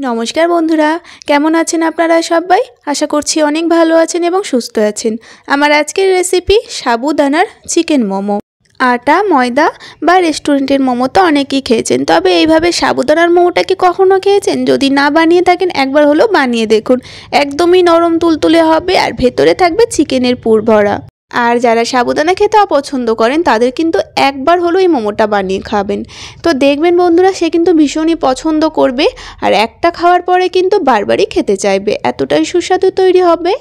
নমস্কার বন্ধুরা, কেমন আছেন আপনারা সবাই? আশা করছি অনেক ভালো আছেন এবং সুস্থ আছেন। আমার আজকের রেসিপি সাবুদানার চিকেন মোমো। আটা, ময়দা বা রেস্টুরেন্টের মোমো তো অনেকেই খেয়েছেন, তবে এইভাবে সাবুদানার মোমোটা কি কখনো খেয়েছেন? যদি না বানিয়ে থাকেন একবার হলেও বানিয়ে দেখুন। একদমই নরম তুলতুলে হবে আর ভেতরে থাকবে চিকেনের পুর ভরা। আর যারা সাবুদানা খেতে অপছন্দ করেন তাদের কিন্তু একবার হলো এই মোমোটা বানিয়ে খাবেন। তো দেখবেন বন্ধুরা, সে কিন্তু ভীষণই পছন্দ করবে আর একটা খাওয়ার পরে কিন্তু বারবারই খেতে চাইবে, এতটাই সুস্বাদু তৈরি হবে।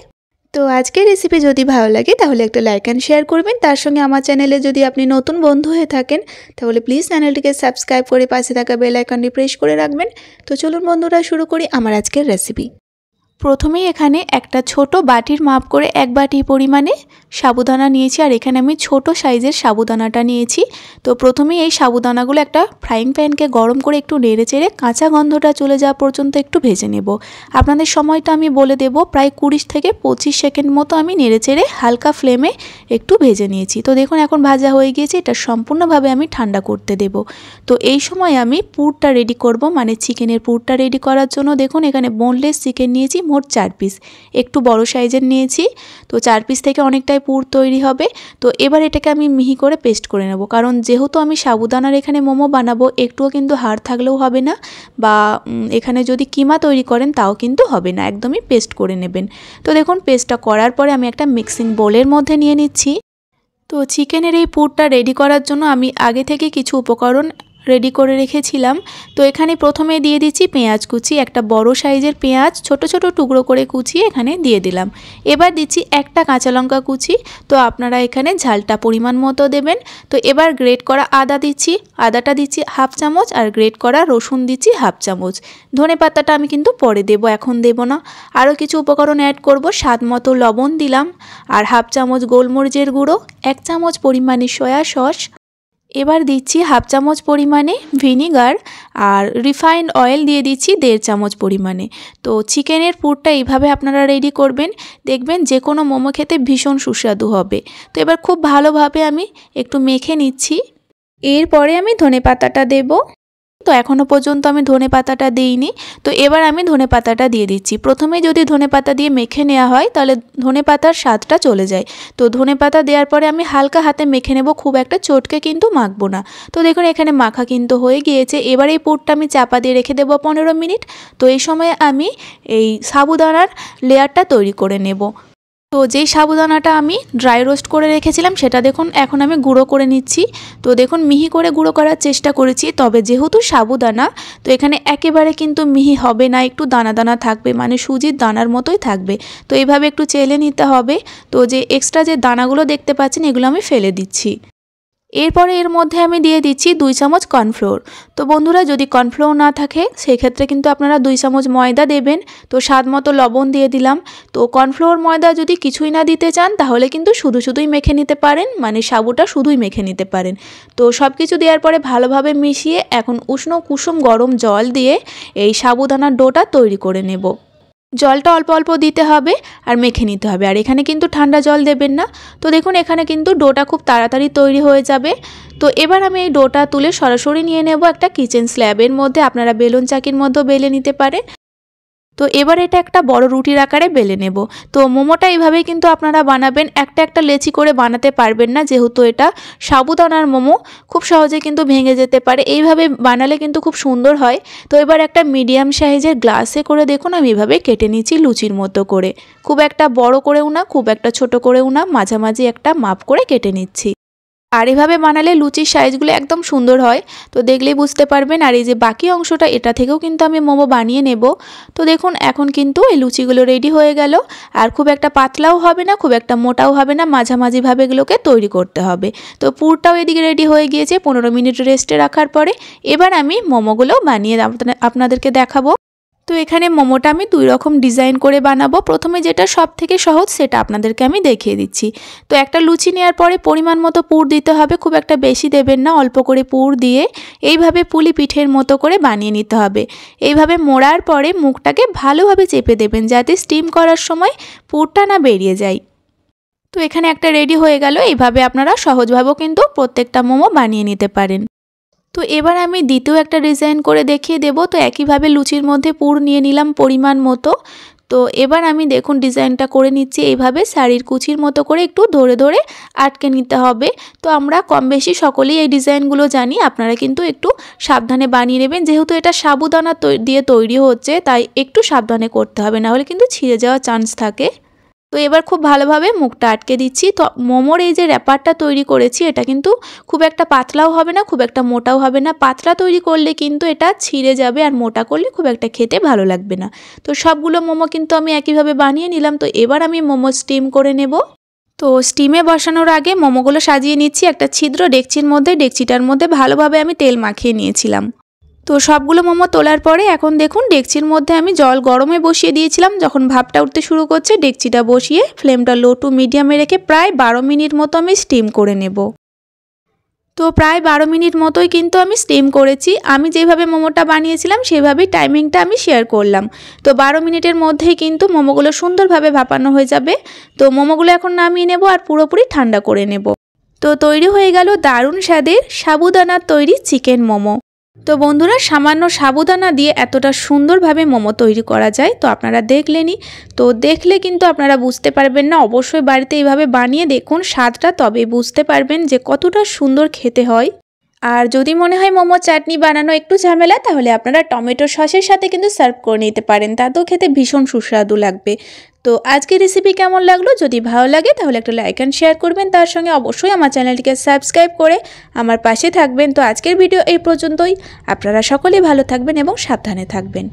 তো আজকের রেসিপি যদি ভালো লাগে তাহলে একটা লাইক অ্যান্ড শেয়ার করবেন। তার সঙ্গে আমার চ্যানেলে যদি আপনি নতুন বন্ধু হয়ে থাকেন তাহলে প্লিজ চ্যানেলটিকে সাবস্ক্রাইব করে পাশে থাকা বেল আইকনটি প্রেস করে রাখবেন। তো চলুন বন্ধুরা, শুরু করি আমার আজকের রেসিপি। প্রথমেই এখানে একটা ছোট বাটির মাপ করে 1 বাটি পরিমাণে সাবুদানা নিয়েছি, আর এখানে আমি ছোট সাইজের সাবুদানাটা নিয়েছি। তো প্রথমেই এই সাবুদানাগুলো একটা ফ্রাইং প্যানকে গরম করে একটু নেড়ে চেড়ে কাঁচা গন্ধটা চলে যাওয়া পর্যন্ত একটু ভেজে নেব। আপনাদের সময়টা আমি বলে দেব, প্রায় 20 থেকে 25 সেকেন্ড মতো আমি নেড়ে চেড়ে হালকা ফ্লেমে একটু ভেজে নিয়েছি। তো দেখুন এখন ভাজা হয়ে গিয়েছে, এটা সম্পূর্ণভাবে আমি ঠান্ডা করতে দেব। তো এই সময় আমি পুরটা রেডি করব, মানে চিকেনের পুরটা রেডি করার জন্য দেখুন এখানে বোনলেস চিকেন নিয়েছি মোট 4 পিস, একটু বড় সাইজের নিয়েছি। তো 4 পিস থেকে অনেকটাই পুর তৈরি হবে। তো এবার এটাকে আমি মিহি করে পেস্ট করে নেব, কারণ যেহেতু আমি সাবুদানার এখানে মোমো বানাবো, একটুও কিন্তু হাড় থাকলেও হবে না, বা এখানে যদি কিমা তৈরি করেন তাও কিন্তু হবে না, একদমই পেস্ট করে নেবেন। তো দেখুন পেস্টটা করার পরে আমি একটা মিক্সিং বোলের মধ্যে নিয়ে নিচ্ছি। তো চিকেনের এই পুরটা রেডি করার জন্য আমি আগে থেকে কিছু উপকরণ রেডি করে রেখেছিলাম। তো এখানে প্রথমে দিয়ে দিচ্ছি পেঁয়াজ কুচি, একটা বড় সাইজের পেঁয়াজ ছোট ছোট টুকরো করে কুচিয়ে এখানে দিয়ে দিলাম। এবার দিচ্ছি একটা কাঁচা লঙ্কা কুচি, তো আপনারা এখানে ঝালটা পরিমাণ মতো দেবেন। তো এবার গ্রেট করা আদা দিচ্ছি, আদাটা দিচ্ছি হাফ চামচ, আর গ্রেট করা রসুন দিচ্ছি হাফ চামচ। ধনেপাতাটা আমি কিন্তু পরে দেব, এখন দেব না। আরও কিছু উপকরণ অ্যাড করব, স্বাদ মতো লবণ দিলাম, আর হাফ চামচ গোলমরিচের গুঁড়ো, 1 চামচ পরিমাণে সয়া সস। এবার দিচ্ছি হাফ চামচ পরিমাণে ভিনিগার, আর রিফাইন্ড অয়েল দিয়ে দিচ্ছি 1.5 চামচ পরিমাণে। তো চিকেনের পুরটা এইভাবে আপনারা রেডি করবেন, দেখবেন যে কোনো মোমো খেতে ভীষণ সুস্বাদু হবে। তো এবার খুব ভালোভাবে আমি একটু মেখে নিচ্ছি। এরপরে আমি ধনেপাতাটা দেব। তো এখনও পর্যন্ত আমি ধনেপাতাটা দিইনি, তো এবার আমি ধনেপাতাটা দিয়ে দিচ্ছি। প্রথমে যদি ধনেপাতা দিয়ে মেখে নেওয়া হয় তাহলে ধনেপাতার স্বাদটা চলে যায়। তো ধনেপাতা দেওয়ার পরে আমি হালকা হাতে মেখে নেব, খুব একটা চটকে কিন্তু মাখবো না। তো দেখুন এখানে মাখা কিন্তু হয়ে গিয়েছে। এবার এই পুরটা আমি চাপা দিয়ে রেখে দেবো 15 মিনিট। তো এই সময় আমি এই সাবুদানার লেয়ারটা তৈরি করে নেব। তো যেই সাবুদানাটা আমি ড্রাই রোস্ট করে রেখেছিলাম সেটা দেখুন এখন আমি গুঁড়ো করে নিচ্ছি। তো দেখুন মিহি করে গুঁড়ো করার চেষ্টা করেছি, তবে যেহেতু সাবুদানা তো এখানে একেবারে কিন্তু মিহি হবে না, একটু দানা দানা থাকবে, মানে সুজির দানার মতোই থাকবে। তো এইভাবে একটু চেলে নিতে হবে। তো যে এক্সট্রা যে দানাগুলো দেখতে পাচ্ছেন এগুলো আমি ফেলে দিচ্ছি। এরপরে এর মধ্যে আমি দিয়ে দিচ্ছি 2 চামচ কর্নফ্লোর। তো বন্ধুরা যদি কর্নফ্লোর না থাকে সেক্ষেত্রে কিন্তু আপনারা 2 চামচ ময়দা দেবেন। তো স্বাদ মতো লবণ দিয়ে দিলাম। তো কর্নফ্লোর ময়দা যদি কিছুই না দিতে চান তাহলে কিন্তু শুধুই মেখে নিতে পারেন, মানে সাবুটা শুধুই মেখে নিতে পারেন। তো সব কিছু দেওয়ার পরে ভালোভাবে মিশিয়ে এখন উষ্ণ কুসুম গরম জল দিয়ে এই সাবুদানার ডোটা তৈরি করে নেব। জলটা অল্প অল্প দিতে হবে আর মেখে নিতে হবে, আর এখানে কিন্তু ঠান্ডা জল দেবেন না। তো দেখুন এখানে কিন্তু ডোটা খুব তাড়াতাড়ি তৈরি হয়ে যাবে। তো এবার আমি এই ডোটা তুলে সরাসরি নিয়ে নেব একটা কিচেন স্ল্যাবের মধ্যে, আপনারা বেলুন চাকির মধ্যেও বেলে নিতে পারেন। তো এবার এটা একটা বড় রুটির আকারে বেলে নেব। তো মোমোটা এইভাবেই কিন্তু আপনারা বানাবেন, একটা একটা লেচি করে বানাতে পারবেন না, যেহেতু এটা সাবুদানার মোমো খুব সহজে কিন্তু ভেঙে যেতে পারে। এইভাবে বানালে কিন্তু খুব সুন্দর হয়। তো এবার একটা মিডিয়াম সাইজের গ্লাসে করে দেখুন আমি এভাবে কেটে নিচ্ছি লুচির মতো করে, খুব একটা বড় করেও না খুব একটা ছোট করেও না, মাঝামাঝি একটা মাপ করে কেটে নিচ্ছি। আর এভাবে বানালে লুচির সাইজগুলো একদম সুন্দর হয়, তো দেখলেই বুঝতে পারবেন। আর এই যে বাকি অংশটা এটা থেকেও কিন্তু আমি মোমো বানিয়ে নেব। তো দেখুন এখন কিন্তু এই লুচিগুলো রেডি হয়ে গেল, আর খুব একটা পাতলাও হবে না খুব একটা মোটাও হবে না, মাঝামাঝিভাবে এগুলোকে তৈরি করতে হবে। তো পুরটাও এদিকে রেডি হয়ে গিয়েছে 15 মিনিট রেস্টে রাখার পরে। এবার আমি মোমোগুলো বানিয়ে আপনাদেরকে দেখাবো। তো এখানে মোমোটা আমি 2 রকম ডিজাইন করে বানাবো। প্রথমে যেটা সব থেকে সহজ সেটা আপনাদেরকে আমি দেখিয়ে দিচ্ছি। তো একটা লুচি নেওয়ার পরে পরিমাণ মতো পুর দিতে হবে, খুব একটা বেশি দেবেন না, অল্প করে পুর দিয়ে এইভাবে পুলি পিঠের মতো করে বানিয়ে নিতে হবে। এইভাবে মোড়ার পরে মুখটাকে ভালোভাবে চেপে দেবেন যাতে স্টিম করার সময় পুরটা না বেরিয়ে যায়। তো এখানে একটা রেডি হয়ে গেল। এইভাবে আপনারা সহজভাবেও কিন্তু প্রত্যেকটা মোমো বানিয়ে নিতে পারেন। তো এবার আমি দ্বিতীয় একটা ডিজাইন করে দেখিয়ে দেব। তো একইভাবে লুচির মধ্যে পুর নিয়ে নিলাম পরিমাণ মতো। তো এবার আমি দেখুন ডিজাইনটা করে নিচ্ছি এইভাবে শাড়ির কুচির মতো করে একটু ধরে ধরে আটকে নিতে হবে। তো আমরা কম বেশি সকলেই এই ডিজাইনগুলো জানি, আপনারা কিন্তু একটু সাবধানে বানিয়ে নেবেন, যেহেতু এটা সাবুদানা দিয়ে তৈরি হচ্ছে তাই একটু সাবধানে করতে হবে, না হলে কিন্তু ছিঁড়ে যাওয়ার চান্স থাকে। তো এবার খুব ভালোভাবে মুখটা আটকে দিচ্ছি। তো মোমোর এই যে র্যাপারটা তৈরি করেছি এটা কিন্তু খুব একটা পাতলাও হবে না, খুব একটা মোটাও হবে না। পাতলা তৈরি করলে কিন্তু এটা ছিঁড়ে যাবে, আর মোটা করলে খুব একটা খেতে ভালো লাগবে না। তো সবগুলো মোমো কিন্তু আমি একইভাবে বানিয়ে নিলাম। তো এবার আমি মোমো স্টিম করে নেব। তো স্টিমে বসানোর আগে মোমোগুলো সাজিয়ে নিচ্ছি একটা ছিদ্র ডেকচির মধ্যে। ডেকচিটার মধ্যে ভালোভাবে আমি তেল মাখিয়ে নিয়েছিলাম। তো সবগুলো মোমো তোলার পরে এখন দেখুন ডেকচির মধ্যে আমি জল গরমে বসিয়ে দিয়েছিলাম। যখন ভাপটা উঠতে শুরু করছে ডেকচিটা বসিয়ে ফ্লেমটা লো টু মিডিয়ামে রেখে প্রায় 12 মিনিট মতো আমি স্টিম করে নেব। তো প্রায় 12 মিনিট মতোই কিন্তু আমি স্টিম করেছি। আমি যেভাবে মোমোটা বানিয়েছিলাম সেভাবেই টাইমিংটা আমি শেয়ার করলাম। তো 12 মিনিটের মধ্যেই কিন্তু মোমোগুলো সুন্দরভাবে ভাপানো হয়ে যাবে। তো মোমোগুলো এখন নামিয়ে নেব আর পুরোপুরি ঠান্ডা করে নেব। তো তৈরি হয়ে গেল দারুণ স্বাদের সাবুদানার তৈরি চিকেন মোমো। তো বন্ধুরা, সামান্য সাবুদানা দিয়ে এতটা সুন্দরভাবে মোমো তৈরি করা যায় তো আপনারা দেখলেনই। তো দেখলে কিন্তু আপনারা বুঝতে পারবেন না, অবশ্যই বাড়িতে এইভাবে বানিয়ে দেখুন স্বাদটা, তবেই বুঝতে পারবেন যে কতটা সুন্দর খেতে হয়। আর যদি মনে হয় মোমো চাটনি বানানো একটু ঝামেলা, তাহলে আপনারা টমেটো সসের সাথে কিন্তু সার্ভ করে নিতে পারেন, তাতেও খেতে ভীষণ সুস্বাদু লাগবে। তো আজকের রেসিপি কেমন লাগলো, যদি ভালো লাগে তাহলে একটা লাইক অ্যান্ড শেয়ার করবেন, তার সঙ্গে অবশ্যই আমার চ্যানেলটিকে সাবস্ক্রাইব করে আমার পাশে থাকবেন। তো আজকের ভিডিও এই পর্যন্তই। আপনারা সকলেই ভালো থাকবেন এবং সাবধানে থাকবেন।